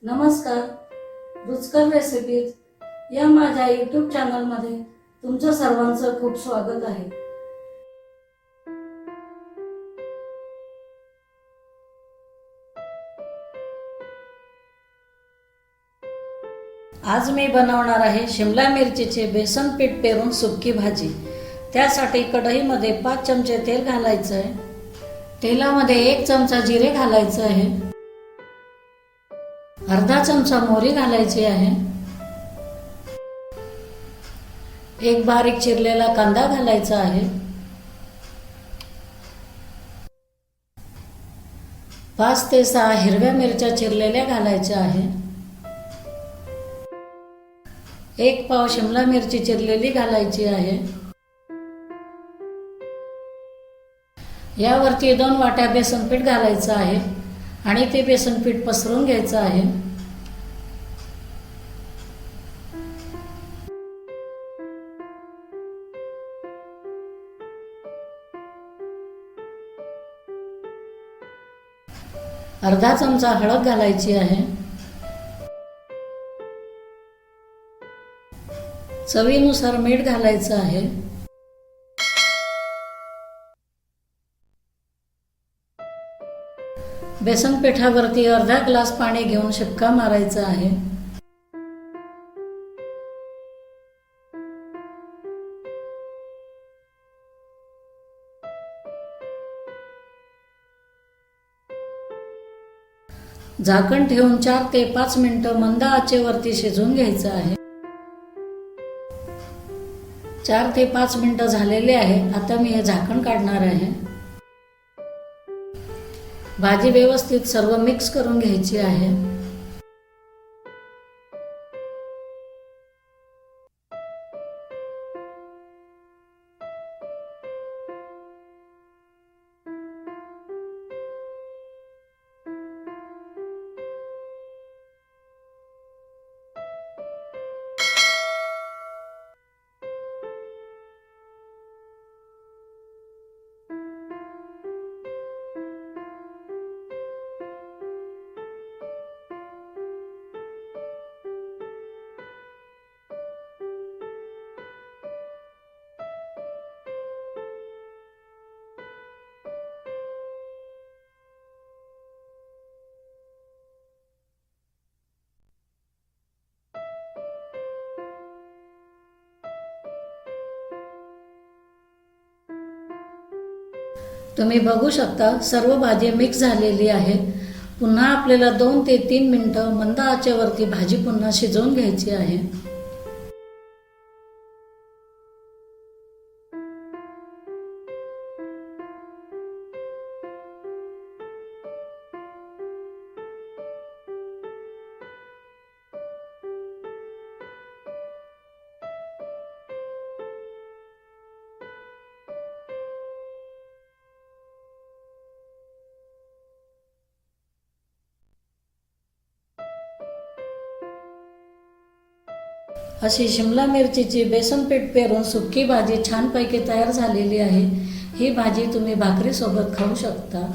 नमस्कार. रुचकर रेसिपीज या माझ्या यूट्यूब चॅनलमध्ये तुमचं सर्वांचं खूप स्वागत आहे. आज मी बनवणार आहे शिमला मिरचीचे बेसन पीठ पेरून सुक्की भाजी. त्यासाठी कढईमध्ये 5 चमचे तेल घालायचं आहे. तेलामध्ये 1 चमचा जिरे घालायचं आहे. अर्धा चमचा मोहरी घालायची आहे. 1 बारीक चिरलेला कांदा घालायचा आहे. 5 ते 6 हिरव्या मिरच्या चिरलेल्या घालायच्या आहे. 1 पाव शिमला मिरची चिरलेली घालायची आहे. यावरती 2 वाट्या बेसन पीठ घालायचं आहे आणि ते बेसन पीठ पसरून घ्यायचं आहे. अर्धा चमचा हळद घालायची आहे. चवीनुसार मीठ घालायचं आहे. बेसन पिठावरती अर्धा ग्लास पाणी घेऊन शिपका मारायचा आहे. झाकण ठेवून 4 ते 5 मिनिटं मंद आचेवरती शिजवून घ्यायचं आहे. 4 ते 5 मिनिटं झालेले आहे. आता मी हे झाकण काढणार आहे. भाजी व्यवस्थित सर्व मिक्स करून घ्यायची आहे. तुम्ही बघू शकता सर्व भाजी मिक्स झालेली आहे. पुन्हा आपल्याला 2 ते 3 मिनिटं मंद आचेवरती भाजी पुन्हा शिजवून घ्यायची आहे. अशी शिमला मिरचीची बेसन पीठ पेरून सुक्की भाजी छानपैकी तयार झालेली आहे. ही भाजी तुम्ही भाकरीसोबत खाऊ शकता.